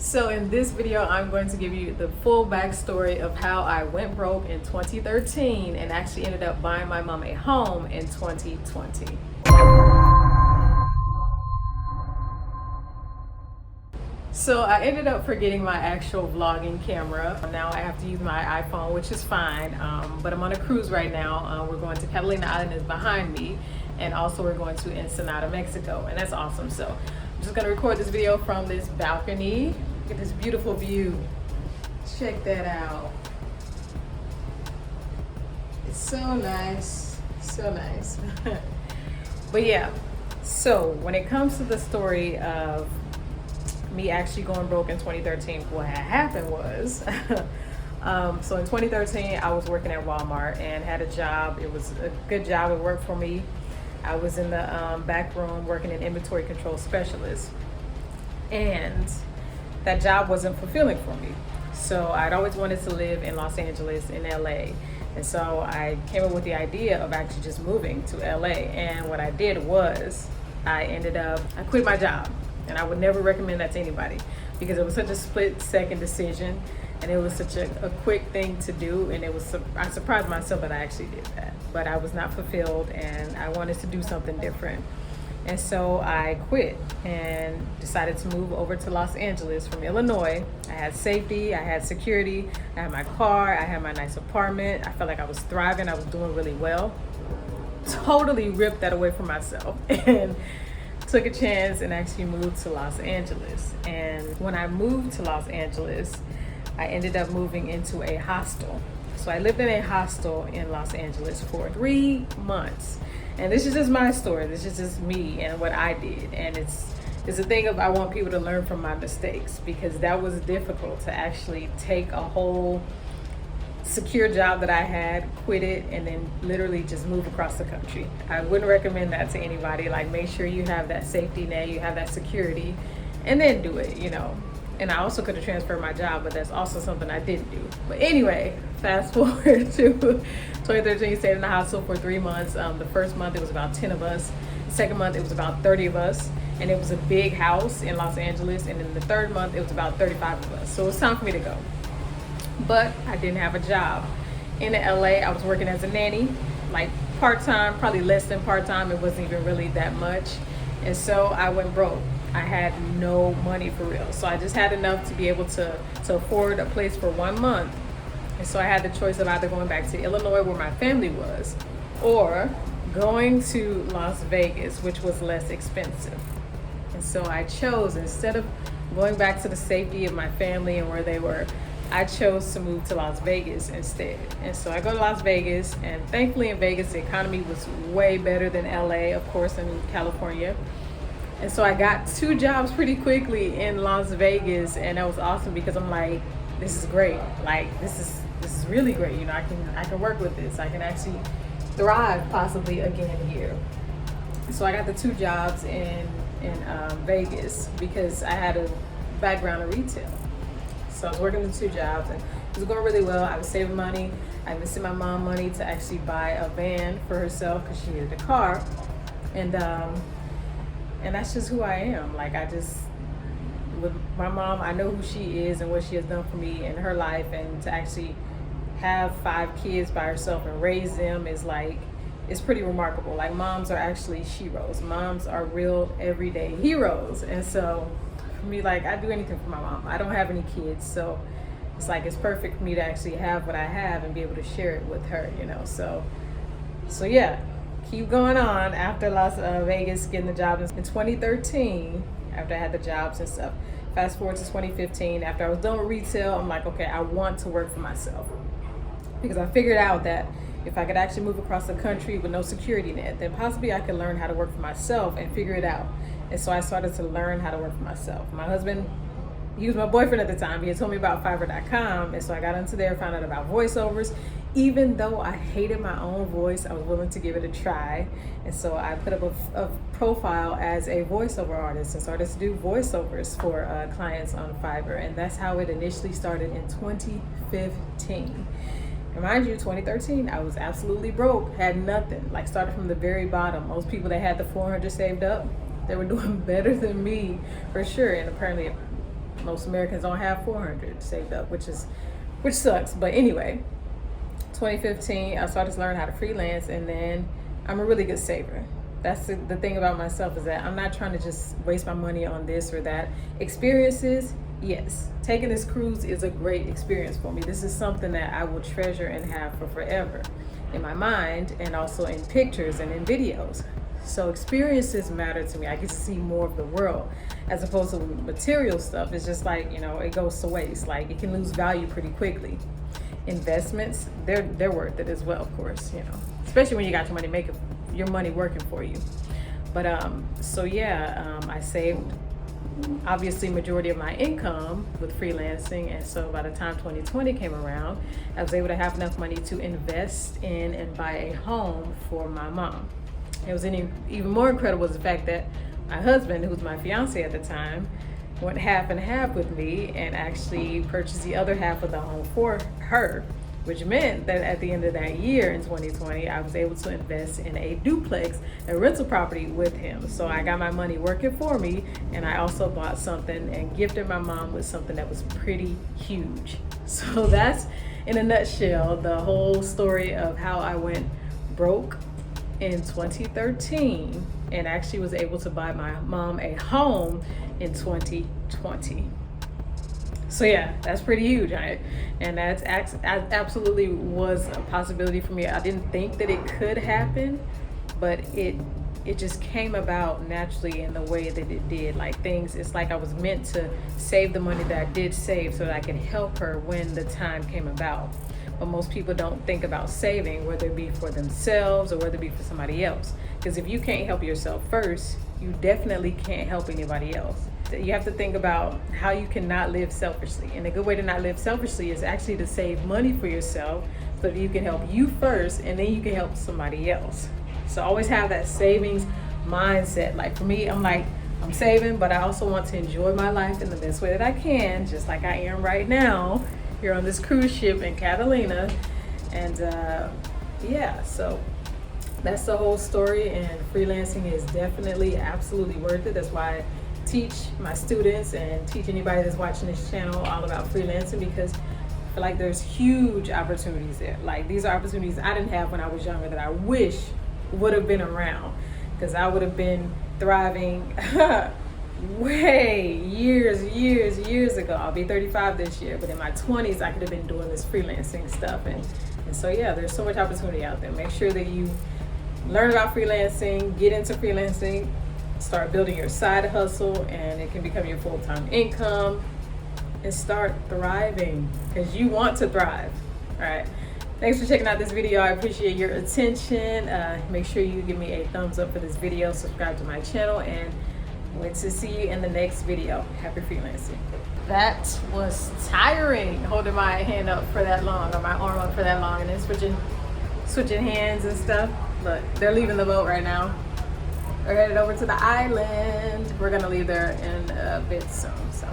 So in this video, I'm going to give you the full backstory of how I went broke in 2013 and actually ended up buying my mom a home in 2020. So I ended up forgetting my actual vlogging camera. Now I have to use my iPhone, which is fine, but I'm on a cruise right now. We're going to Catalina Island is behind me, and also we're going to Ensenada, Mexico, and that's awesome. So I'm just gonna record this video from this balcony. Look at this beautiful view. Check that out. It's so nice, so nice. But yeah, so when it comes to the story of me actually going broke in 2013, what had happened was, so in 2013, I was working at Walmart and had a job. It was a good job. It worked for me. I was in the back room working in inventory control specialist, and that job wasn't fulfilling for me. So I'd always wanted to live in Los Angeles, in LA. And so I came up with the idea of actually just moving to LA. And what I did was I quit my job. And I would never recommend that to anybody because it was such a split-second decision, and it was such a quick thing to do, and I surprised myself that I actually did that. But I was not fulfilled, and I wanted to do something different. And so I quit and decided to move over to Los Angeles from Illinois. I had safety, I had security, I had my car, I had my nice apartment. I felt like I was thriving, I was doing really well. Totally ripped that away from myself and took a chance and actually moved to Los Angeles. And when I moved to Los Angeles, I ended up moving into a hostel. So I lived in a hostel in Los Angeles for 3 months. And this is just my story. This is just me and what I did. And it's a thing of I want people to learn from my mistakes, because that was difficult to actually take a whole secure job that I had, quit it, and then literally just move across the country. I wouldn't recommend that to anybody. Like, make sure you have that safety net, you have that security, and then do it, And I also could have transferred my job, but that's also something I didn't do. But anyway, fast forward to 2013, stayed in the hostel for 3 months. The first month it was about 10 of us. The second month it was about 30 of us. And it was a big house in Los Angeles. And then the third month it was about 35 of us. So it was time for me to go. But I didn't have a job. In LA, I was working as a nanny, like part-time, probably less than part-time. It wasn't even really that much. And so I went broke. I had no money for real. So I just had enough to be able to afford a place for 1 month. And so I had the choice of either going back to Illinois where my family was, or going to Las Vegas, which was less expensive. And so I chose, instead of going back to the safety of my family and where they were, I chose to move to Las Vegas instead. And so I go to Las Vegas, and thankfully in Vegas, the economy was way better than LA, of course, in California. And so I got 2 jobs pretty quickly in Las Vegas, and that was awesome because I'm like, this is great. Like, this is really great. I can work with this. I can actually thrive possibly again here. So I got the 2 jobs in Vegas because I had a background in retail. So I was working the 2 jobs, and it was going really well. I was saving money. I invested my mom money to actually buy a van for herself because she needed a car. And that's just who I am. Like, with my mom, I know who she is and what she has done for me in her life. And to actually have 5 kids by herself and raise them is like, it's pretty remarkable. Like, moms are actually sheroes. Moms are real everyday heroes. And so for me, like, I'd do anything for my mom. I don't have any kids, so it's like it's perfect for me to actually have what I have and be able to share it with her, So yeah, keep going on after Las Vegas, getting the job in 2013, after I had the jobs and stuff. Fast forward to 2015, after I was done with retail, I'm like, okay, I want to work for myself, because I figured out that if I could actually move across the country with no security net, then possibly I could learn how to work for myself and figure it out. And so I started to learn how to work for myself. My husband, he was my boyfriend at the time. He had told me about Fiverr.com. And so I got into there, found out about voiceovers. Even though I hated my own voice, I was willing to give it a try. And so I put up a profile as a voiceover artist and started to do voiceovers for clients on Fiverr. And that's how it initially started in 2015. And mind you, 2013, I was absolutely broke, had nothing, like started from the very bottom. Most people that had the 400 saved up, they were doing better than me for sure. And apparently Most Americans don't have 400 saved up, which sucks. But anyway, 2015, I started to learn how to freelance, and then I'm a really good saver. That's the thing about myself, is that I'm not trying to just waste my money on this or that. Experiences, yes. Taking this cruise is a great experience for me. This is something that I will treasure and have for forever in my mind, and also in pictures and in videos. So experiences matter to me. I get to see more of the world, as opposed to material stuff. It's just like, it goes to waste. Like, it can lose value pretty quickly. Investments, they're worth it as well, of course, especially when you got your money working for you. But I saved obviously majority of my income with freelancing, and so by the time 2020 came around, I was able to have enough money to invest in and buy a home for my mom. It was even more incredible was the fact that my husband, who was my fiance at the time, went half and half with me and actually purchased the other half of the home for her, which meant that at the end of that year in 2020, I was able to invest in a duplex, a rental property with him. So I got my money working for me, and I also bought something and gifted my mom with something that was pretty huge. So that's, in a nutshell, the whole story of how I went broke in 2013 and actually was able to buy my mom a home in 2020. So yeah, that's pretty huge, right? And that absolutely was a possibility for me. I didn't think that it could happen, but it just came about naturally in the way that it did. Like, it's like I was meant to save the money that I did save so that I could help her when the time came about. But most people don't think about saving, whether it be for themselves or whether it be for somebody else. Because if you can't help yourself first, you definitely can't help anybody else. You have to think about how you cannot live selfishly. And a good way to not live selfishly is actually to save money for yourself so that you can help you first, and then you can help somebody else. So always have that savings mindset. Like, for me, I'm saving, but I also want to enjoy my life in the best way that I can, just like I am right now here on this cruise ship in Catalina. And so that's the whole story, and freelancing is definitely absolutely worth it. That's why I teach my students and teach anybody that's watching this channel all about freelancing, because I feel like there's huge opportunities there. Like, these are opportunities I didn't have when I was younger that I wish would have been around, because I would have been thriving way years ago. I'll be 35 this year, but in my 20s I could have been doing this freelancing stuff. And so yeah, there's so much opportunity out there. Make sure that you learn about freelancing, get into freelancing, start building your side hustle, and it can become your full-time income, and start thriving, because you want to thrive. All right, thanks for checking out this video. I appreciate your attention. Make sure you give me a thumbs up for this video, subscribe to my channel, and wait to see you in the next video. Happy freelancing. That was tiring, holding my hand up for that long, or my arm up for that long, and then switching hands and stuff. But they're leaving the boat right now. We're headed over to the island. We're gonna leave there in a bit soon. So